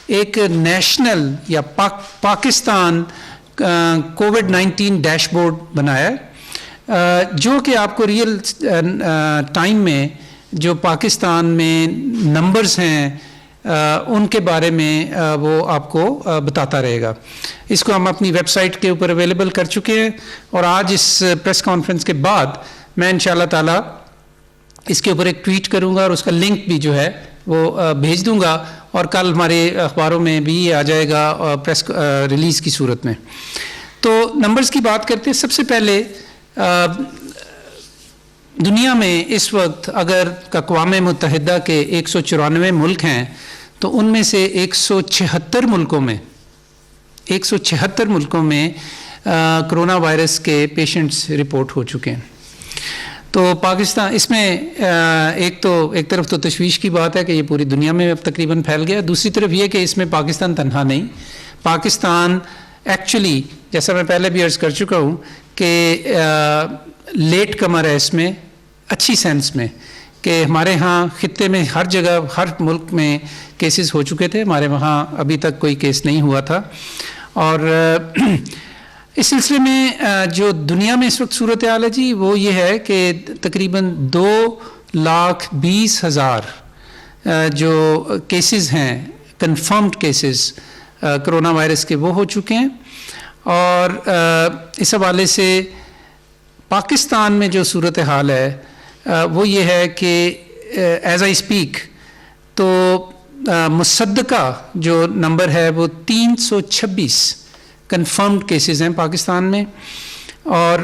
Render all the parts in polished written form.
ایک نیشنل یا Pakistan COVID-19 dash board بنایا ہے جو کہ آپ کو ریئل ٹائم میں جو پاکستان میں نمبرز ہیں ان کے بارے میں وہ آپ کو بتاتا رہے گا. اس کو ہم اپنی ویب سائٹ کے اوپر اویلیبل کر چکے ہیں اور آج اس پریس کانفرنس کے بعد میں انشاءاللہ تعالی اس کے اوپر ایک ٹویٹ کروں گا اور اس کا لنک بھی جو ہے وہ بھیج دوں گا اور کل ہمارے اخباروں میں بھی آ جائے گا پریس ریلیز کی صورت میں. تو نمبرز کی بات کرتے ہیں. سب سے پہلے دنیا میں اس وقت اگر اقوام متحدہ کے 194 ملک ہیں تو ان میں سے 176 ملکوں میں کرونا وائرس کے پیشنٹس رپورٹ ہو چکے ہیں. تو پاکستان اس میں ایک طرف تو تشویش کی بات ہے کہ یہ پوری دنیا میں اب تقریباً پھیل گیا. دوسری طرف یہ کہ اس میں پاکستان تنہا نہیں. پاکستان ایکچولی جیسا میں پہلے بھی عرض کر چکا ہوں کہ لیٹ کمر ہے اس میں اچھی سینس میں کہ ہمارے ہاں خطے میں ہر جگہ ہر ملک میں کیسز ہو چکے تھے. ہمارے وہاں ابھی تک کوئی کیس نہیں ہوا تھا. اور اس سلسلے میں جو دنیا میں اس وقت صورتحال ہے جی وہ یہ ہے کہ تقریباً 2,20,000 جو کیسز ہیں کنفرمڈ کیسز کرونا وائرس کے وہ ہو چکے ہیں. اور اس حوالے سے پاکستان میں جو صورتحال ہے وہ یہ ہے کہ ایز آئی اسپیک تو مصدقہ جو نمبر ہے وہ 326 کنفرمڈ کیسز ہیں پاکستان میں. اور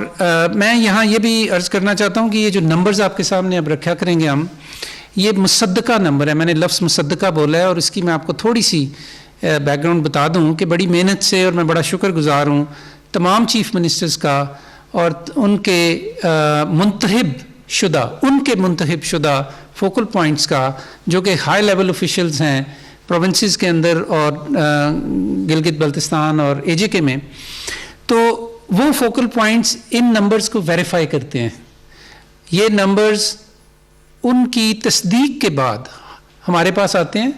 میں یہاں یہ بھی عرض کرنا چاہتا ہوں کہ یہ جو نمبرز آپ کے سامنے اب رکھا کریں گے ہم یہ مصدقہ نمبر ہے. میں نے لفظ مصدقہ بولا ہے اور اس کی میں آپ کو تھوڑی سی بیک گراؤنڈ بتا دوں کہ بڑی محنت سے اور میں بڑا شکر گزار ہوں تمام چیف منسٹرز کا اور ان کے منتخب شدہ فوکل پوائنٹس کا جو کہ ہائی لیول آفیشلز ہیں پروونسز کے اندر اور گلگت بلتستان اور اے جے کے میں. تو وہ فوکل پوائنٹس ان نمبرز کو ویریفائی کرتے ہیں. یہ نمبرز ان کی تصدیق کے بعد ہمارے پاس آتے ہیں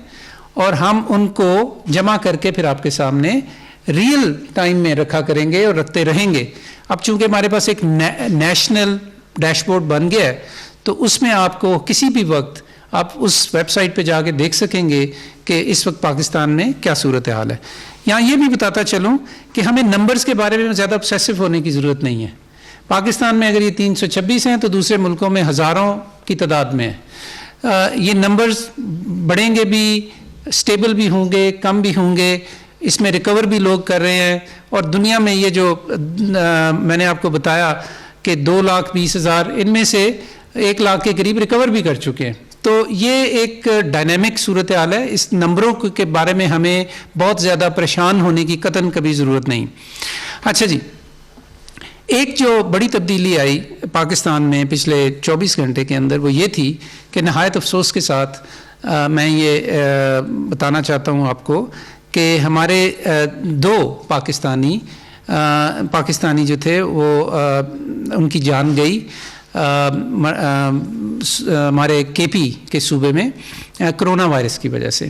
اور ہم ان کو جمع کر کے پھر آپ کے سامنے ریئل ٹائم میں رکھا کریں گے اور رکھتے رہیں گے. اب چونکہ ہمارے پاس ایک نیشنل ڈیش بورڈ بن گیا ہے تو اس میں آپ کو کسی بھی وقت آپ اس ویب سائٹ پہ جا کے دیکھ سکیں گے کہ اس وقت پاکستان میں کیا صورتحال ہے. یہاں یہ بھی بتاتا چلوں کہ ہمیں نمبرز کے بارے میں زیادہ obsessive ہونے کی ضرورت نہیں ہے. پاکستان میں اگر یہ 326 ہیں تو دوسرے ملکوں میں ہزاروں کی تعداد میں ہے. یہ نمبرز بڑھیں گے بھی اسٹیبل بھی ہوں گے کم بھی ہوں گے. اس میں ریکور بھی لوگ کر رہے ہیں اور دنیا میں یہ جو میں نے آپ کو بتایا کہ 2,20,000 ان میں سے 1 لاکھ کے قریب ریکور بھی کر چکے ہیں. تو یہ ایک ڈائنامک صورتحال ہے. اس نمبروں کے بارے میں ہمیں بہت زیادہ پریشان ہونے کی قطعاً کبھی ضرورت نہیں. اچھا جی, ایک جو بڑی تبدیلی آئی پاکستان میں پچھلے 24 گھنٹے کے اندر وہ یہ تھی کہ نہایت افسوس کے ساتھ میں یہ بتانا چاہتا ہوں آپ کو کہ ہمارے 2 پاکستانی جو تھے وہ ان کی جان گئی ہمارے کے پی کے صوبے میں کرونا وائرس کی وجہ سے.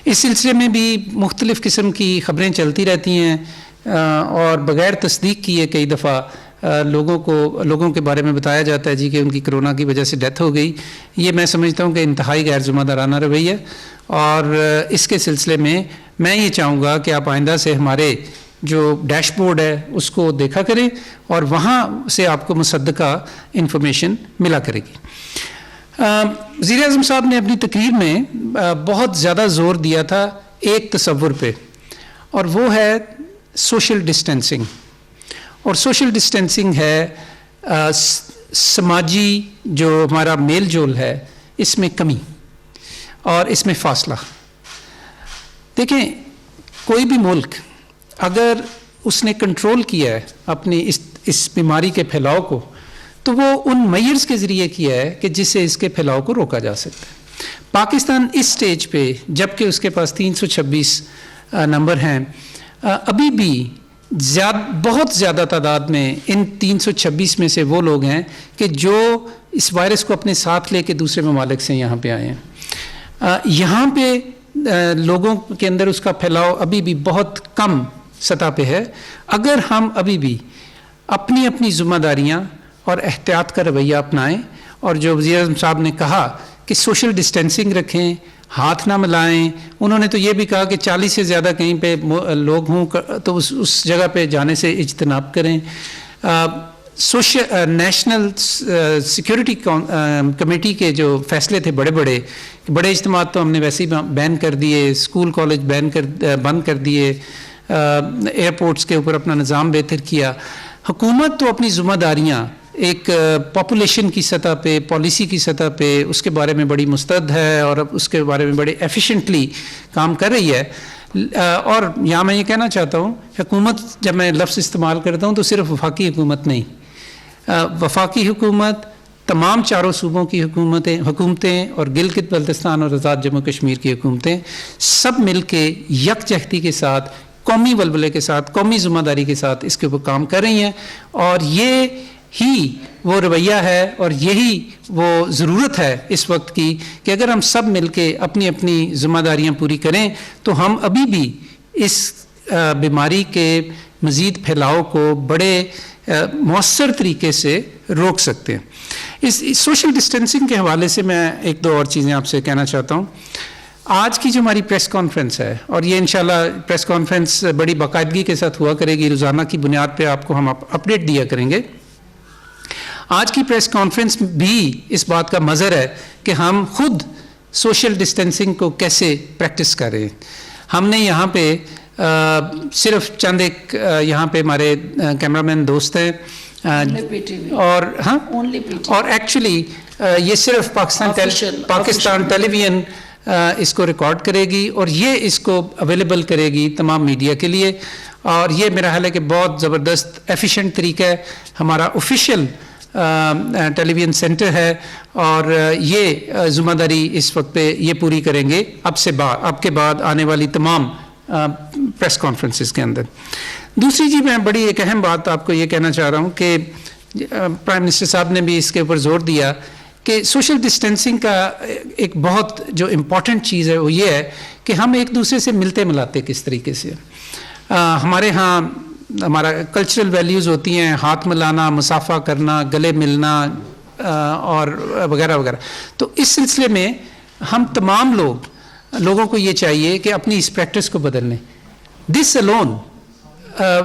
اس سلسلے میں بھی مختلف قسم کی خبریں چلتی رہتی ہیں اور بغیر تصدیق کیے کئی دفعہ لوگوں کے بارے میں بتایا جاتا ہے جی کہ ان کی کرونا کی وجہ سے ڈیتھ ہو گئی. یہ میں سمجھتا ہوں کہ انتہائی غیر ذمہ دارانہ رویہ ہے اور اس کے سلسلے میں یہ چاہوں گا کہ آپ آئندہ سے ہمارے جو ڈیش بورڈ ہے اس کو دیکھا کریں اور وہاں سے آپ کو مصدقہ انفارمیشن ملا کرے گی. وزیر اعظم صاحب نے اپنی تقریر میں بہت زیادہ زور دیا تھا ایک تصور پہ اور وہ ہے سوشل ڈسٹینسنگ. اور سوشل ڈسٹینسنگ ہے سماجی جو ہمارا میل جول ہے اس میں کمی اور اس میں فاصلہ. دیکھیں کوئی بھی ملک اگر اس نے کنٹرول کیا ہے اپنی اس بیماری کے پھیلاؤ کو تو وہ ان میئرز کے ذریعے کیا ہے کہ جس سے اس کے پھیلاؤ کو روکا جا سکتا ہے. پاکستان اس سٹیج پہ جبکہ اس کے پاس 326 نمبر ہیں ابھی بھی بہت زیادہ تعداد میں ان 326 میں سے وہ لوگ ہیں کہ جو اس وائرس کو اپنے ساتھ لے کے دوسرے ممالک سے یہاں پہ آئے ہیں. یہاں پہ لوگوں کے اندر اس کا پھیلاؤ ابھی بھی بہت کم سطح پہ ہے. اگر ہم ابھی بھی اپنی اپنی ذمہ داریاں اور احتیاط کا رویہ اپنائیں, اور جو وزیر اعظم صاحب نے کہا کہ سوشل ڈسٹینسنگ رکھیں, ہاتھ نہ ملائیں, انہوں نے تو یہ بھی کہا کہ 40 سے زیادہ کہیں پہ لوگ ہوں تو اس جگہ پہ جانے سے اجتناب کریں. نیشنل سیکیورٹی کمیٹی کے جو فیصلے تھے بڑے اجتماعات تو ہم نے ویسے ہی بین کر دیے, اسکول کالج بند کر دیے, ایئرپورٹس کے اوپر اپنا نظام بہتر کیا. حکومت تو اپنی ذمہ داریاں ایک پاپولیشن کی سطح پہ, پالیسی کی سطح پہ اس کے بارے میں بڑی مستعد ہے اور اب اس کے بارے میں بڑے ایفیشینٹلی کام کر رہی ہے. اور یہاں میں یہ کہنا چاہتا ہوں, حکومت جب میں لفظ استعمال کرتا ہوں تو صرف وفاقی حکومت نہیں, وفاقی حکومت, تمام چاروں صوبوں کی حکومتیں اور گلگت بلتستان اور آزاد جموں کشمیر کی حکومتیں سب مل کے یکجہتی کے ساتھ, قومی ولولے کے ساتھ, قومی ذمہ داری کے ساتھ اس کے اوپر کام کر رہی ہیں. اور یہ ہی وہ رویہ ہے اور یہی وہ ضرورت ہے اس وقت کی کہ اگر ہم سب مل کے اپنی اپنی ذمہ داریاں پوری کریں تو ہم ابھی بھی اس بیماری کے مزید پھیلاؤ کو بڑے مؤثر طریقے سے روک سکتے ہیں. اس سوشل ڈسٹینسنگ کے حوالے سے میں ایک دو اور چیزیں آپ سے کہنا چاہتا ہوں. آج کی جو ہماری پریس کانفرنس ہے, اور یہ انشاءاللہ پریس کانفرنس بڑی باقاعدگی کے ساتھ ہوا کرے گی, روزانہ کی بنیاد پہ آپ کو ہم اپڈیٹ دیا کریں گے. آج کی پریس کانفرنس بھی اس بات کا مظہر ہے کہ ہم خود سوشل ڈسٹینسنگ کو کیسے پریکٹس کر رہے ہیں. ہم نے یہاں پہ صرف چند ایک یہاں پہ ہمارے کیمرہ مین دوست ہیں اور ہاں اور ایکچولی یہ صرف پاکستان ٹیلی ویژن اس کو ریکارڈ کرے گی اور یہ اس کو اویلیبل کرے گی تمام میڈیا کے لیے. اور یہ میرا خیال ہے کہ بہت زبردست ایفیشینٹ طریقہ ہے. ہمارا آفیشیل ٹیلی ویژن سینٹر ہے اور یہ ذمہ داری اس وقت پہ یہ پوری کریں گے اب کے بعد آنے والی تمام پریس کانفرنسز کے اندر. دوسری چیز میں بڑی ایک اہم بات آپ کو یہ کہنا چاہ رہا ہوں کہ پرائم منسٹر صاحب نے بھی اس کے اوپر زور دیا کہ سوشل ڈسٹینسنگ کا ایک بہت جو امپورٹنٹ چیز ہے وہ یہ ہے کہ ہم ایک دوسرے سے ملتے ملاتے کس طریقے سے. ہمارے ہاں ہمارا کلچرل ویلیوز ہوتی ہیں, ہاتھ ملانا, مصافحہ کرنا, گلے ملنا اور وغیرہ وغیرہ. تو اس سلسلے میں ہم تمام لوگوں کو یہ چاہیے کہ اپنی اس پریکٹس کو بدل لیں. دس alone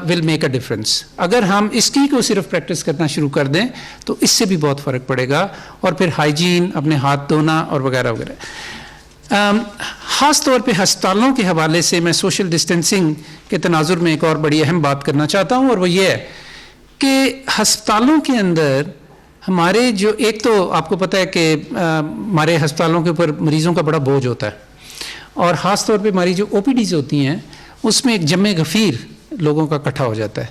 will make a difference. اگر ہم اس کی کو صرف پریکٹس کرنا شروع کر دیں تو اس سے بھی بہت فرق پڑے گا. اور پھر ہائیجین, اپنے ہاتھ دھونا اور وغیرہ وغیرہ. خاص طور پہ ہسپتالوں کے حوالے سے میں سوشل ڈسٹینسنگ کے تناظر میں ایک اور بڑی اہم بات کرنا چاہتا ہوں, اور وہ یہ ہے کہ ہسپتالوں کے اندر ہمارے جو ایک تو آپ کو پتہ ہے کہ ہمارے ہسپتالوں کے اوپر مریضوں کا بڑا بوجھ ہوتا ہے, اور خاص طور پہ ہماری جو او پی ڈیز ہوتی ہیں اس میں ایک جمع غفیر لوگوں کا اکٹھا ہو جاتا ہے,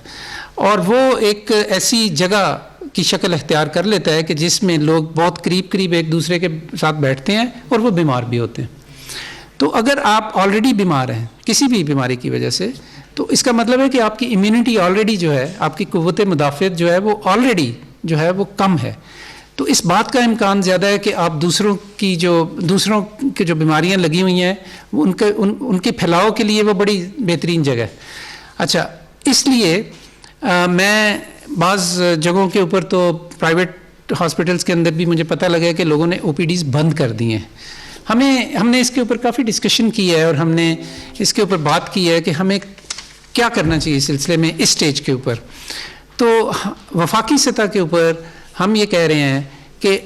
اور وہ ایک ایسی جگہ کی شکل اختیار کر لیتا ہے کہ جس میں لوگ بہت قریب ایک دوسرے کے ساتھ بیٹھتے ہیں اور وہ بیمار بھی ہوتے ہیں. تو اگر آپ آلریڈی بیمار ہیں کسی بھی بیماری کی وجہ سے, تو اس کا مطلب ہے کہ آپ کی امیونٹی آلریڈی جو ہے, آپ کی قوت مدافعت جو ہے وہ آلریڈی جو ہے وہ کم ہے. تو اس بات کا امکان زیادہ ہے کہ آپ دوسروں کی جو بیماریاں لگی ہوئی ہیں ان کے پھیلاؤ کے لیے وہ بڑی بہترین جگہ ہے. اچھا, اس لیے میں بعض جگہوں کے اوپر تو پرائیویٹ ہاسپٹلس کے اندر بھی مجھے پتہ لگا کہ لوگوں نے او پی ڈیز بند کر دی ہیں. ہم نے اس کے اوپر کافی ڈسکشن کی ہے اور ہم نے اس کے اوپر بات کی ہے کہ ہمیں کیا کرنا چاہیے اس سلسلے میں اس سٹیج کے اوپر. تو وفاقی سطح کے اوپر ہم یہ کہہ رہے ہیں کہ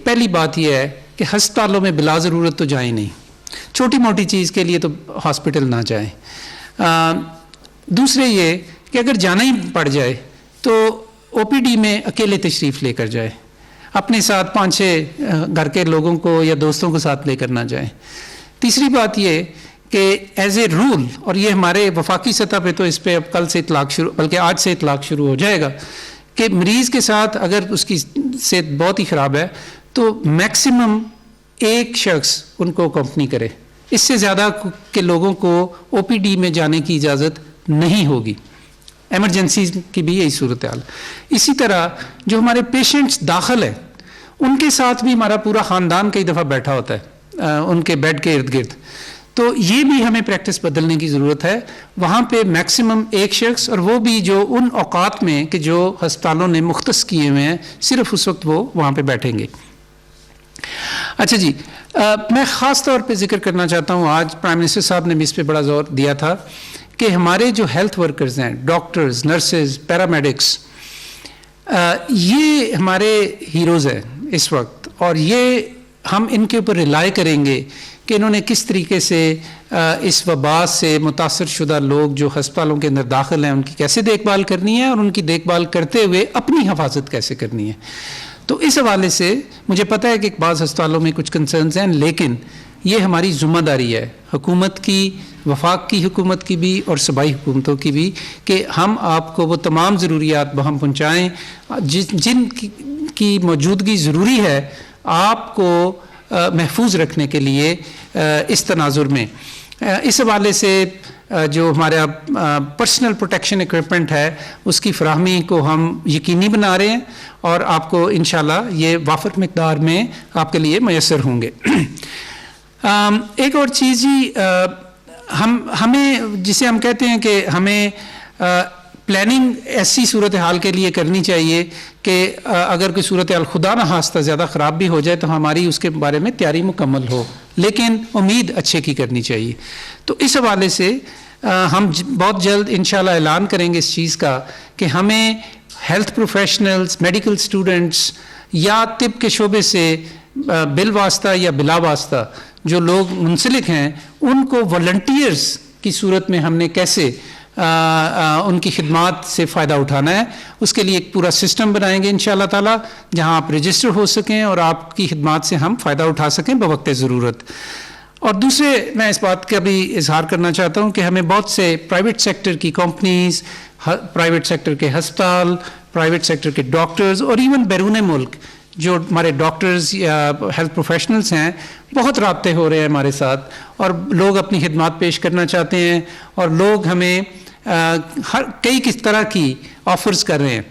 پہلی بات یہ ہے کہ ہسپتالوں میں بلا ضرورت تو جائیں نہیں, چھوٹی موٹی چیز کے لیے تو ہاسپٹل نہ جائیں. دوسرے یہ کہ اگر جانا ہی پڑ جائے تو او پی ڈی میں اکیلے تشریف لے کر جائے, اپنے ساتھ 5-6 گھر کے لوگوں کو یا دوستوں کو ساتھ لے کر نہ جائیں. تیسری بات یہ کہ ایز اے رول, اور یہ ہمارے وفاقی سطح پہ تو اس پہ اب کل سے اطلاق شروع, بلکہ آج سے اطلاق شروع ہو جائے گا کہ مریض کے ساتھ اگر اس کی صحت بہت ہی خراب ہے تو میکسیمم ایک شخص ان کو اکمپنی کرے, اس سے زیادہ کے لوگوں کو او پی ڈی میں جانے کی اجازت نہیں ہوگی. ایمرجنسیز کی بھی یہی صورتحال. اسی طرح جو ہمارے پیشنٹس داخل ہیں ان کے ساتھ بھی ہمارا پورا خاندان کئی دفعہ بیٹھا ہوتا ہے ان کے بیڈ کے ارد گرد, تو یہ بھی ہمیں پریکٹس بدلنے کی ضرورت ہے. وہاں پہ میکسیمم ایک شخص، اور وہ بھی جو ان اوقات میں کہ جو ہسپتالوں نے مختص کیے ہوئے ہیں، صرف اس وقت وہ وہاں پہ بیٹھیں گے. اچھا جی، میں خاص طور پہ ذکر کرنا چاہتا ہوں، آج پرائم منسٹر صاحب نے بھی اس پہ بڑا زور دیا تھا کہ ہمارے جو ہیلتھ ورکرز ہیں، ڈاکٹرز، نرسز، پیرامیڈکس، یہ ہمارے ہیروز ہیں اس وقت، اور یہ ہم ان کے اوپر ریلائی کریں گے کہ انہوں نے کس طریقے سے اس وبا سے متاثر شدہ لوگ جو ہسپتالوں کے اندر داخل ہیں ان کی کیسے دیکھ بھال کرنی ہے، اور ان کی دیکھ بھال کرتے ہوئے اپنی حفاظت کیسے کرنی ہے. تو اس حوالے سے مجھے پتہ ہے کہ بعض ہسپتالوں میں کچھ کنسرنز ہیں، لیکن یہ ہماری ذمہ داری ہے، حکومت کی، وفاق کی حکومت کی بھی اور صوبائی حکومتوں کی بھی، کہ ہم آپ کو وہ تمام ضروریات بہم پہنچائیں جن کی موجودگی ضروری ہے آپ کو محفوظ رکھنے کے لیے اس تناظر میں. اس حوالے سے جو ہمارا پرسنل پروٹیکشن ایکوپمنٹ ہے اس کی فراہمی کو ہم یقینی بنا رہے ہیں، اور آپ کو انشاءاللہ یہ وافر مقدار میں آپ کے لیے میسر ہوں گے. ایک اور چیز ہی ہمیں جسے ہم کہتے ہیں کہ ہمیں پلاننگ ایسی صورتحال کے لیے کرنی چاہیے کہ اگر کوئی صورتحال خدا نہ خواستہ زیادہ خراب بھی ہو جائے تو ہماری اس کے بارے میں تیاری مکمل ہو، لیکن امید اچھے کی کرنی چاہیے. تو اس حوالے سے ہم بہت جلد انشاءاللہ اعلان کریں گے اس چیز کا کہ ہمیں ہیلتھ پروفیشنلز، میڈیکل اسٹوڈنٹس یا طب کے شعبے سے بالواسطہ یا بلا واسطہ جو لوگ منسلک ہیں ان کو والنٹیئرز کی صورت میں ہم نے کیسے ان کی خدمات سے فائدہ اٹھانا ہے، اس کے لیے ایک پورا سسٹم بنائیں گے انشاءاللہ تعالی، جہاں آپ رجسٹر ہو سکیں اور آپ کی خدمات سے ہم فائدہ اٹھا سکیں بوقت ضرورت. اور دوسرے میں اس بات کا بھی اظہار کرنا چاہتا ہوں کہ ہمیں بہت سے پرائیویٹ سیکٹر کی کمپنیز، پرائیویٹ سیکٹر کے ہسپتال، پرائیویٹ سیکٹر کے ڈاکٹرز، اور ایون بیرون ملک جو ہمارے ڈاکٹرز یا ہیلتھ پروفیشنلز ہیں، بہت رابطے ہو رہے ہیں ہمارے ساتھ، اور لوگ اپنی خدمات پیش کرنا چاہتے ہیں، اور لوگ ہمیں کئی کس طرح کی آفرز کر رہے ہیں.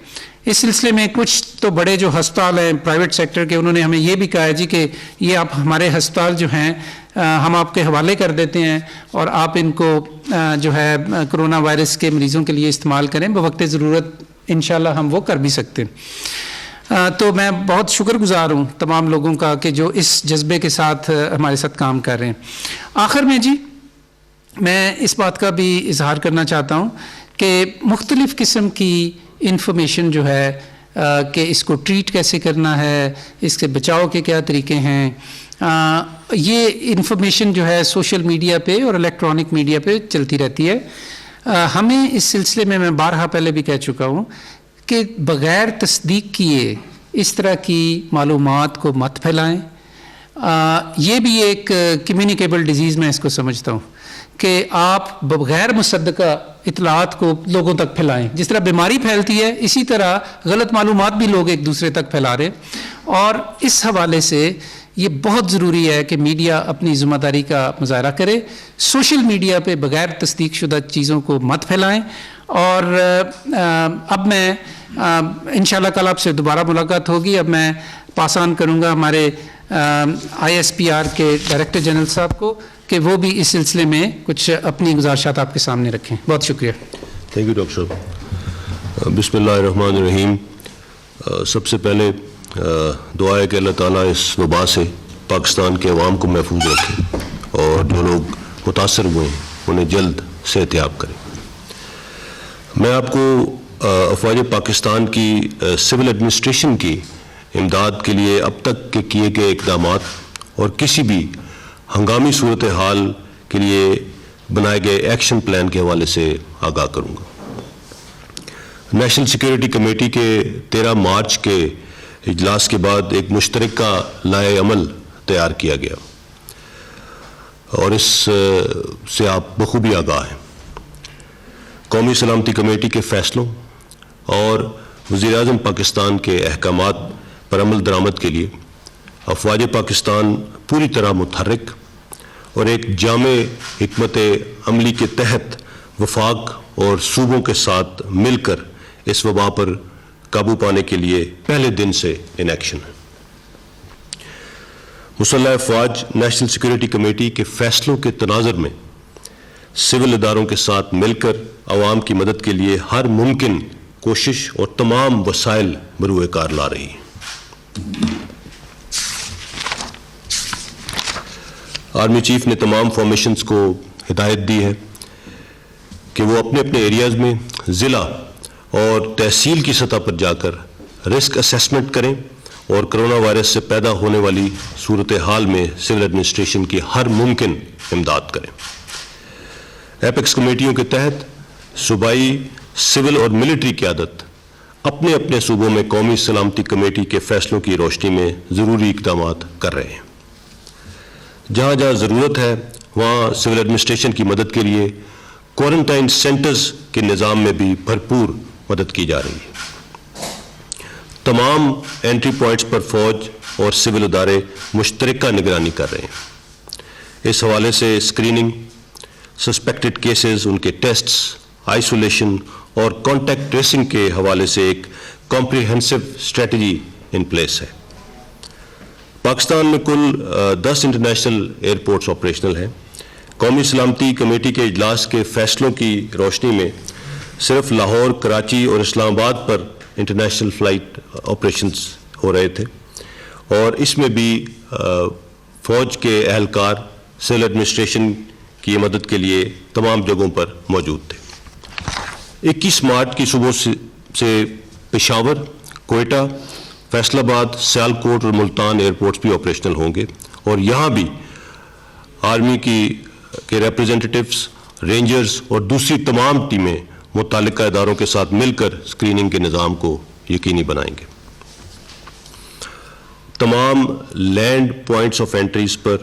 اس سلسلے میں کچھ تو بڑے جو ہسپتال ہیں پرائیویٹ سیکٹر کے، انہوں نے ہمیں یہ بھی کہا ہے جی کہ یہ آپ ہمارے ہسپتال جو ہیں ہم آپ کے حوالے کر دیتے ہیں، اور آپ ان کو جو ہے کرونا وائرس کے مریضوں کے لیے استعمال کریں، بوقت ضرورت انشاءاللہ ہم وہ کر بھی سکتے ہیں. تو میں بہت شکر گزار ہوں تمام لوگوں کا کہ جو اس جذبے کے ساتھ ہمارے ساتھ کام کر رہے ہیں. آخر میں جی میں اس بات کا بھی اظہار کرنا چاہتا ہوں کہ مختلف قسم کی انفارمیشن جو ہے کہ اس کو ٹریٹ کیسے کرنا ہے، اس سے بچاؤ کے کیا طریقے ہیں، یہ انفارمیشن جو ہے سوشل میڈیا پہ اور الیکٹرانک میڈیا پہ چلتی رہتی ہے. ہمیں اس سلسلے میں بارہا پہلے بھی کہہ چکا ہوں کہ بغیر تصدیق کیے اس طرح کی معلومات کو مت پھیلائیں. یہ بھی ایک کمیونیکیبل ڈیزیز میں اس کو سمجھتا ہوں کہ آپ بغیر مصدقہ اطلاعات کو لوگوں تک پھیلائیں. جس طرح بیماری پھیلتی ہے اسی طرح غلط معلومات بھی لوگ ایک دوسرے تک پھیلا رہے ہیں، اور اس حوالے سے یہ بہت ضروری ہے کہ میڈیا اپنی ذمہ داری کا مظاہرہ کرے. سوشل میڈیا پہ بغیر تصدیق شدہ چیزوں کو مت پھیلائیں. اور اب میں انشاءاللہ کل آپ سے دوبارہ ملاقات ہوگی. اب میں پاس آن کروں گا ہمارے ISPR کے ڈائریکٹر جنرل صاحب کو کہ وہ بھی اس سلسلے میں کچھ اپنی گزارشات آپ کے سامنے رکھیں. بہت شکریہ. تھینک یو ڈاکٹر صاحب. بسم اللہ الرحمن الرحیم. سب سے پہلے دعا ہے کہ اللہ تعالیٰ اس وبا سے پاکستان کے عوام کو محفوظ رکھے اور جو لوگ متاثر ہوئے ہیں انہیں جلد صحتیاب کرے. میں آپ کو افواج پاکستان کی سول ایڈمنسٹریشن کی امداد کے لیے اب تک کے کیے گئے اقدامات اور کسی بھی ہنگامی صورتحال کے لیے بنائے گئے ایکشن پلان کے حوالے سے آگاہ کروں گا. نیشنل سیکیورٹی کمیٹی کے 13 مارچ کے اجلاس کے بعد ایک مشترکہ لائحہ عمل تیار کیا گیا اور اس سے آپ بخوبی آگاہ ہیں. قومی سلامتی کمیٹی کے فیصلوں اور وزیر اعظم پاکستان کے احکامات پر عمل درآمد کے لیے افواج پاکستان پوری طرح متحرک اور ایک جامع حکمت عملی کے تحت وفاق اور صوبوں کے ساتھ مل کر اس وبا پر قابو پانے کے لیے پہلے دن سے ان ایکشن ہے. مسلح افواج نیشنل سیکورٹی کمیٹی کے فیصلوں کے تناظر میں سول اداروں کے ساتھ مل کر عوام کی مدد کے لیے ہر ممکن کوشش اور تمام وسائل بروئے کار لا رہی ہیں۔ آرمی چیف نے تمام فارمیشنز کو ہدایت دی ہے کہ وہ اپنے اپنے ایریاز میں ضلع اور تحصیل کی سطح پر جا کر رسک اسیسمنٹ کریں اور کرونا وائرس سے پیدا ہونے والی صورتحال میں سول ایڈمنسٹریشن کی ہر ممکن امداد کریں۔ ایپیکس کمیٹیوں کے تحت صوبائی سول اور ملٹری قیادت اپنے اپنے صوبوں میں قومی سلامتی کمیٹی کے فیصلوں کی روشنی میں ضروری اقدامات کر رہے ہیں۔ جہاں جہاں ضرورت ہے وہاں سول ایڈمنسٹریشن کی مدد کے لیے کوارنٹائن سینٹرز کے نظام میں بھی بھرپور مدد کی جا رہی ہے۔ تمام انٹری پوائنٹس پر فوج اور سول ادارے مشترکہ نگرانی کر رہے ہیں۔ اس حوالے سے اسکریننگ، سسپیکٹڈ کیسز، ان کے ٹیسٹس، آئسولیشن اور کانٹیکٹ ٹریسنگ کے حوالے سے ایک کمپریہنسو اسٹریٹجی ان پلیس ہے۔ پاکستان میں کل 10 انٹرنیشنل ایئرپورٹس آپریشنل ہیں۔ قومی سلامتی کمیٹی کے اجلاس کے فیصلوں کی روشنی میں صرف لاہور، کراچی اور اسلام آباد پر انٹرنیشنل فلائٹ آپریشنز ہو رہے تھے، اور اس میں بھی فوج کے اہلکار سول ایڈمنسٹریشن کی مدد کے لیے تمام جگہوں پر موجود تھے۔ 21 مارچ کی صبح سے پشاور، کوئٹہ، فیصل آباد، سیالکوٹ اور ملتان ایئرپورٹس بھی آپریشنل ہوں گے، اور یہاں بھی آرمی کے ریپریزنٹیٹیوز، رینجرز اور دوسری تمام ٹیمیں متعلقہ اداروں کے ساتھ مل کر اسکریننگ کے نظام کو یقینی بنائیں گے۔ تمام لینڈ پوائنٹس آف انٹریز پر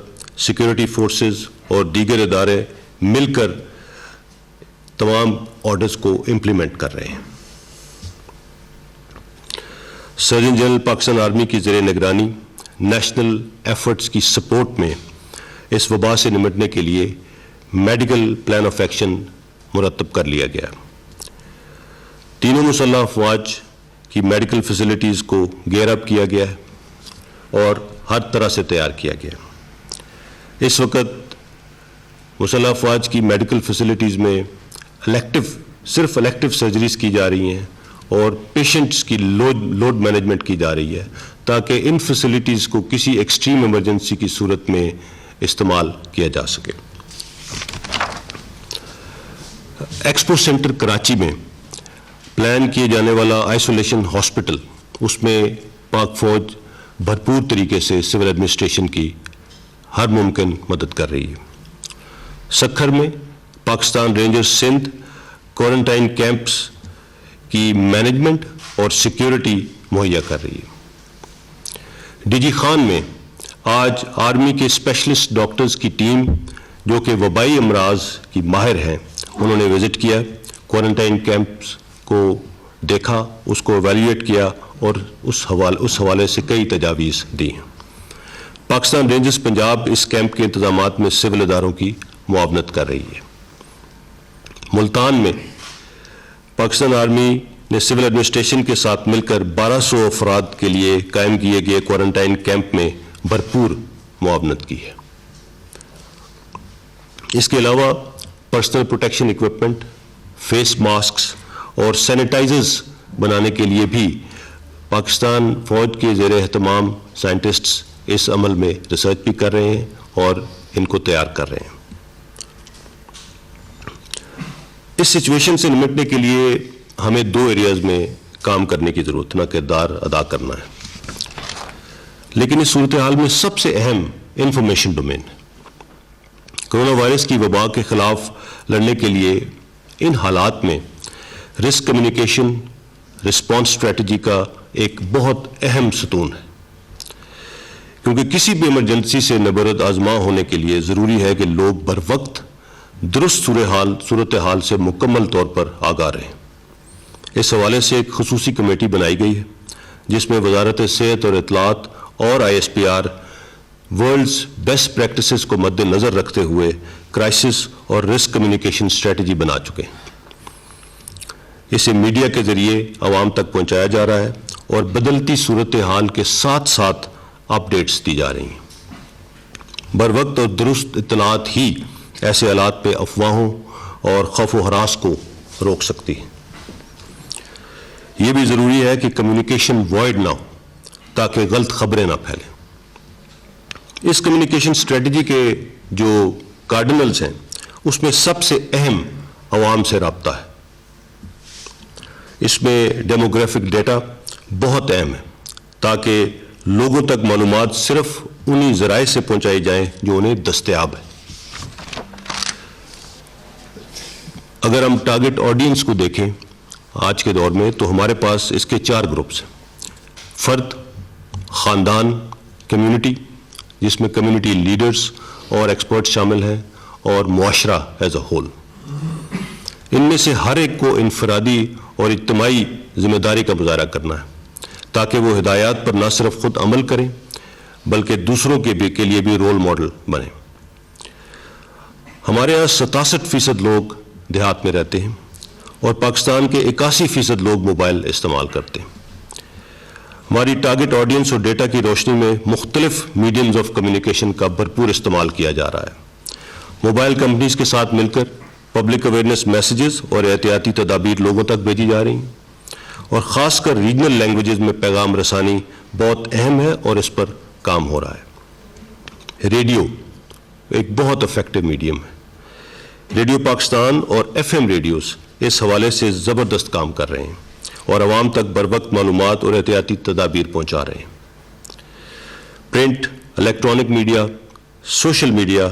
سیکورٹی فورسز اور دیگر ادارے مل کر تمام آرڈرز کو امپلیمنٹ کر رہے ہیں۔ سرجن جنرل پاکستان آرمی کی زیر نگرانی نیشنل ایفرٹس کی سپورٹ میں اس وبا سے نمٹنے کے لیے میڈیکل پلان آف ایکشن مرتب کر لیا گیا۔ تینوں مسلح افواج کی میڈیکل فیسلٹیز کو گیئر اپ کیا گیا ہے اور ہر طرح سے تیار کیا گیا ہے۔ اس وقت مسلح افواج کی میڈیکل فیسلٹیز میں صرف الیکٹیو سرجریز کی جا رہی ہیں اور پیشنٹس کی لوڈ مینجمنٹ کی جا رہی ہے، تاکہ ان فیسلٹیز کو کسی ایکسٹریم ایمرجنسی کی صورت میں استعمال کیا جا سکے۔ ایکسپو سینٹر کراچی میں پلان کیے جانے والا آئسولیشن ہاسپٹل، اس میں پاک فوج بھرپور طریقے سے سول ایڈمنسٹریشن کی ہر ممکن مدد کر رہی ہے۔ سکھر میں Pakistan Rangers Sindh quarantine camps کی مینجمنٹ اور سیکیورٹی مہیا کر رہی ہے۔ ڈی جی خان میں آج آرمی کے اسپیشلسٹ ڈاکٹرز کی ٹیم جو کہ وبائی امراض کی ماہر ہیں، انہوں نے وزٹ کیا، کوارنٹائن کیمپس کو دیکھا، اس کو ایویلیویٹ کیا اور اس حوالے سے کئی تجاویز دی ہیں۔ پاکستان رینجرز پنجاب اس کیمپ کے انتظامات میں سول اداروں کی معاونت کر رہی ہے۔ ملتان میں پاکستان آرمی نے سول ایڈمنسٹریشن کے ساتھ مل کر 1200 افراد کے لیے قائم کیے گئے کوارنٹائن کیمپ میں بھرپور معاونت کی ہے۔ اس کے علاوہ personal protection equipment, face masks اور سینیٹائزرز بنانے کے لیے بھی پاکستان فوج کے زیر اہتمام سائنٹسٹس اس عمل میں ریسرچ بھی کر رہے ہیں اور ان کو تیار کر رہے ہیں۔ اس سچویشن سے نمٹنے کے لیے ہمیں 2 ایریاز میں کام کرنے کی ضرورت، نہ کردار ادا کرنا ہے، لیکن اس صورتحال میں سب سے اہم انفارمیشن ڈومین ہے۔ کرونا وائرس کی وبا کے خلاف لڑنے کے لیے ان حالات میں رسک کمیونیکیشن رسپانس اسٹریٹجی کا ایک بہت اہم ستون ہے، کیونکہ کسی بھی ایمرجنسی سے نبرد آزما ہونے کے لیے ضروری ہے کہ لوگ بر وقت درست صورتحال سے مکمل طور پر آگاہ رہیں۔ اس حوالے سے ایک خصوصی کمیٹی بنائی گئی ہے جس میں وزارت صحت اور اطلاعات اور ISPR ورلڈز بیسٹ پریکٹسز کو مد نظر رکھتے ہوئے کرائسس اور رسک کمیونیکیشن اسٹریٹجی بنا چکے ہیں۔ اسے میڈیا کے ذریعے عوام تک پہنچایا جا رہا ہے اور بدلتی صورتحال کے ساتھ ساتھ اپ ڈیٹس دی جا رہی ہیں۔ بروقت اور درست اطلاعات ہی ایسے حالات پہ افواہوں اور خوف و ہراس کو روک سکتی ہے۔ یہ بھی ضروری ہے کہ کمیونیکیشن وائڈ نہ ہو تاکہ غلط خبریں نہ پھیلیں۔ اس کمیونیکیشن اسٹریٹجی کے جو کارڈنلز ہیں اس میں سب سے اہم عوام سے رابطہ ہے۔ اس میں ڈیموگرافک ڈیٹا بہت اہم ہے تاکہ لوگوں تک معلومات صرف انہی ذرائع سے پہنچائی جائیں جو انہیں دستیاب ہے۔ اگر ہم ٹارگٹ آڈینس کو دیکھیں آج کے دور میں تو ہمارے پاس اس کے 4 گروپس ہیں: فرد، خاندان، کمیونٹی جس میں کمیونٹی لیڈرز اور ایکسپرٹ شامل ہیں، اور معاشرہ ایز اے ہول۔ ان میں سے ہر ایک کو انفرادی اور اجتماعی ذمہ داری کا مظاہرہ کرنا ہے تاکہ وہ ہدایات پر نہ صرف خود عمل کریں بلکہ دوسروں کے لیے بھی رول ماڈل بنیں۔ ہمارے یہاں 67% لوگ دیہات میں رہتے ہیں اور پاکستان کے 81% لوگ موبائل استعمال کرتے ہیں۔ ہماری ٹارگٹ آڈینس اور ڈیٹا کی روشنی میں مختلف میڈیمز آف کمیونیکیشن کا بھرپور استعمال کیا جا رہا ہے۔ موبائل کمپنیز کے ساتھ مل کر پبلک اویئرنیس میسیجز اور احتیاطی تدابیر لوگوں تک بھیجی جا رہی ہیں، اور خاص کر ریجنل لینگویجز میں پیغام رسانی بہت اہم ہے اور اس پر کام ہو رہا ہے۔ ریڈیو ایک بہت افیکٹو میڈیم ہے۔ ریڈیو پاکستان اور FM ریڈیوز اس حوالے سے زبردست کام کر رہے ہیں اور عوام تک بروقت معلومات اور احتیاطی تدابیر پہنچا رہے ہیں۔ Print, electronic media, social media,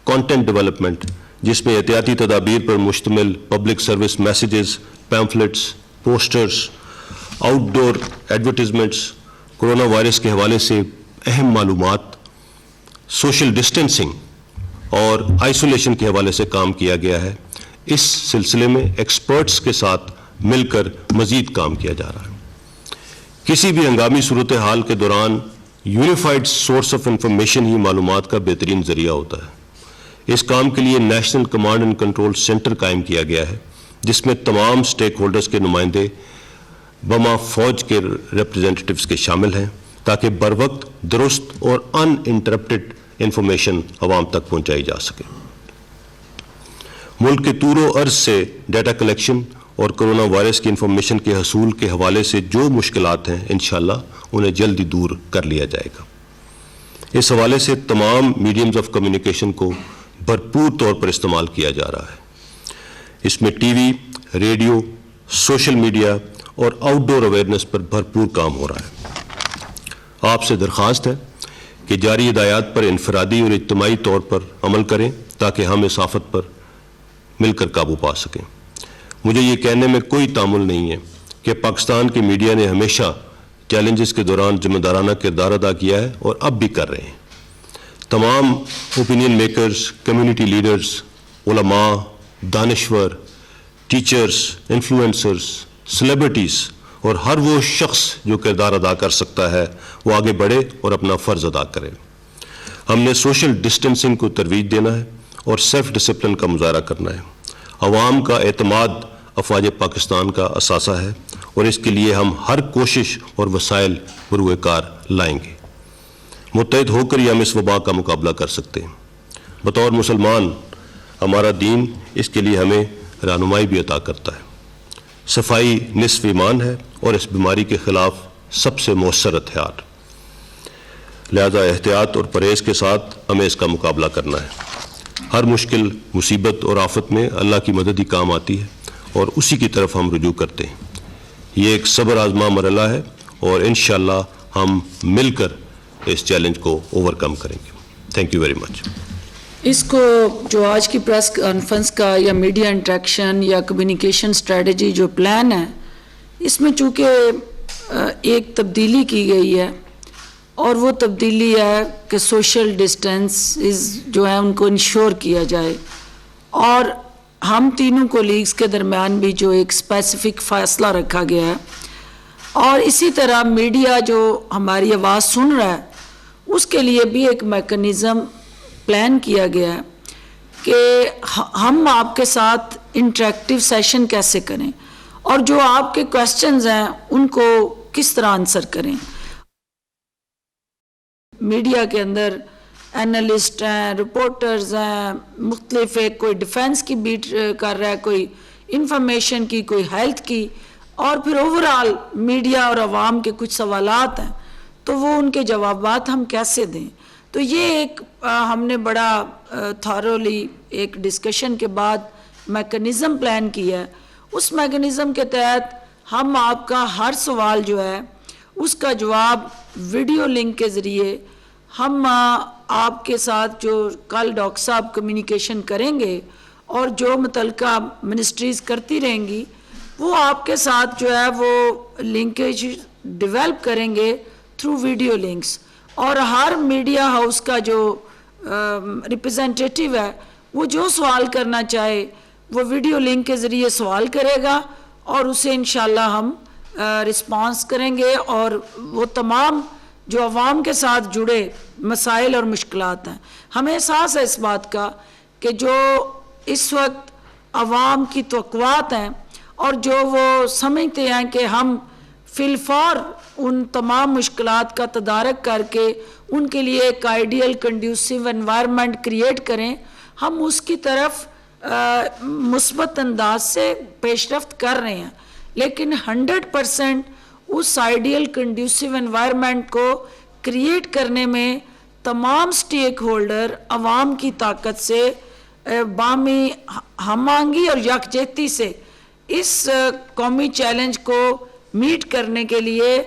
content development جس میں احتیاطی تدابیر پر مشتمل public service messages, pamphlets, posters, outdoor advertisements, corona virus کے حوالے سے اہم معلومات، سوشل ڈسٹینسنگ اور آئسولیشن کے حوالے سے کام کیا گیا ہے۔ اس سلسلے میں ایکسپرٹس کے ساتھ مل کر مزید کام کیا جا رہا ہے۔ کسی بھی ہنگامی صورتحال کے دوران یونیفائڈ سورس آف انفارمیشن ہی معلومات کا بہترین ذریعہ ہوتا ہے۔ اس کام کے لیے national command and control centre قائم کیا گیا ہے جس میں تمام سٹیک ہولڈرز کے نمائندے بما فوج کے ریپرزینٹیٹیوز کے شامل ہیں تاکہ بروقت درست اور ان انٹرپٹڈ انفارمیشن عوام تک پہنچائی جا سکے۔ ملک کے طور و عرض سے ڈیٹا کلیکشن اور کرونا وائرس کی انفارمیشن کے حصول کے حوالے سے جو مشکلات ہیں انشاءاللہ انہیں جلدی دور کر لیا جائے گا۔ اس حوالے سے تمام میڈیمز آف کمیونیکیشن کو بھرپور طور پر استعمال کیا جا رہا ہے۔ اس میں T V, radio, social media اور آؤٹ ڈور اویئرنیس پر بھرپور کام ہو رہا ہے۔ آپ سے درخواست ہے کہ جاری ہدایات پر انفرادی اور اجتماعی طور پر عمل کریں تاکہ ہم اس آفت پر مل کر قابو پا سکیں۔ مجھے یہ کہنے میں کوئی تامل نہیں ہے کہ پاکستان کی میڈیا نے ہمیشہ چیلنجز کے دوران ذمہ دارانہ کردار ادا کیا ہے اور اب بھی کر رہے ہیں۔ تمام اوپینین میکرز، کمیونٹی لیڈرز، علماء، دانشور، ٹیچرز، انفلوئنسرز، سیلیبریٹیز اور ہر وہ شخص جو کردار ادا کر سکتا ہے وہ آگے بڑھے اور اپنا فرض ادا کرے۔ ہم نے سوشل ڈسٹینسنگ کو ترویج دینا ہے اور سیلف ڈسپلن کا مظاہرہ کرنا ہے۔ عوام کا اعتماد افواج پاکستان کا اثاثہ ہے اور اس کے لیے ہم ہر کوشش اور وسائل بروئے کار لائیں گے۔ متحد ہو کر ہی ہم اس وبا کا مقابلہ کر سکتے ہیں۔ بطور مسلمان ہمارا دین اس کے لیے ہمیں رہنمائی بھی عطا کرتا ہے۔ صفائی نصف ایمان ہے اور اس بیماری کے خلاف سب سے مؤثر ہتھیار، لہذا احتیاط اور پرہیز کے ساتھ ہمیں اس کا مقابلہ کرنا ہے۔ ہر مشکل، مصیبت اور آفت میں اللہ کی مدد ہی کام آتی ہے اور اسی کی طرف ہم رجوع کرتے ہیں۔ یہ ایک صبر آزما مرحلہ ہے اور انشاءاللہ ہم مل کر اس چیلنج کو اوور کم کریں گے۔ Thank you very much. اس کو جو آج کی پریس کانفرنس کا یا میڈیا انٹریکشن یا کمیونیکیشن اسٹریٹجی جو پلان ہے، اس میں چونکہ ایک تبدیلی کی گئی ہے اور وہ تبدیلی ہے کہ سوشل ڈسٹینس جو ہے ان کو انشور کیا جائے، اور ہم تینوں کولیگز کے درمیان بھی جو ایک اسپیسیفک فیصلہ رکھا گیا ہے، اور اسی طرح میڈیا جو ہماری آواز سن رہا ہے اس کے لیے بھی ایک میکنزم پلان کیا گیا ہے کہ ہم آپ کے ساتھ انٹریکٹیو سیشن کیسے کریں اور جو آپ کے کویسچنز ہیں ان کو کس طرح آنسر کریں۔ میڈیا کے اندر اینالسٹ ہیں, رپورٹرز ہیں, مختلف ایک کوئی ڈیفینس کی بیٹ کر رہا ہے, کوئی انفارمیشن کی, کوئی ہیلتھ کی, اور پھر اوورال میڈیا اور عوام کے کچھ سوالات ہیں, تو وہ ان کے جوابات ہم کیسے دیں. تو یہ ایک ہم نے بڑا تھارولی ایک ڈسکشن کے بعد میکنزم پلان کیا ہے. اس میکنزم کے تحت ہم آپ کا ہر سوال جو ہے اس کا جواب ویڈیو لنک کے ذریعے ہم آپ کے ساتھ جو کل ڈاکٹر صاحب کمیونیکیشن کریں گے اور جو متعلقہ منسٹریز کرتی رہیں گی, وہ آپ کے ساتھ جو ہے وہ لنکیج ڈیولپ کریں گے تھرو ویڈیو لنکس. اور ہر میڈیا ہاؤس کا جو ریپرزینٹیٹیو ہے وہ جو سوال کرنا چاہے وہ ویڈیو لنک کے ذریعے سوال کرے گا اور اسے انشاءاللہ ہم رسپانس کریں گے. اور وہ تمام جو عوام کے ساتھ جڑے مسائل اور مشکلات ہیں, ہمیں احساس ہے اس بات کا کہ جو اس وقت عوام کی توقعات ہیں اور جو وہ سمجھتے ہیں کہ ہم فی الفور ان تمام مشکلات کا تدارک کر کے ان کے لیے ایک آئیڈیل کنڈیوسیو انوائرمنٹ کریٹ کریں, ہم اس کی طرف مثبت انداز سے پیش رفت کر رہے ہیں. لیکن 100% اس آئیڈیل کنڈیوسیو انوائرمنٹ کو کریٹ کرنے میں تمام سٹیک ہولڈر عوام کی طاقت سے باہمی ہم آہنگی اور یکجہتی سے اس قومی چیلنج کو میٹ کرنے کے لیے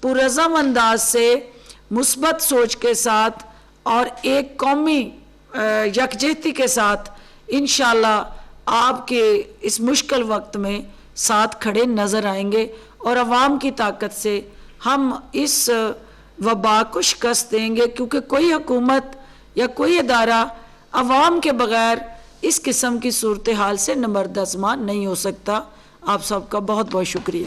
پرعزم انداز سے مثبت سوچ کے ساتھ اور ایک قومی یکجہتی کے ساتھ انشاءاللہ آپ کے اس مشکل وقت میں ساتھ کھڑے نظر آئیں گے اور عوام کی طاقت سے ہم اس وبا کو شکست دیں گے, کیونکہ کوئی حکومت یا کوئی ادارہ عوام کے بغیر اس قسم کی صورتحال سے نبرد آزما نہیں ہو سکتا. آپ سب کا بہت بہت شکریہ.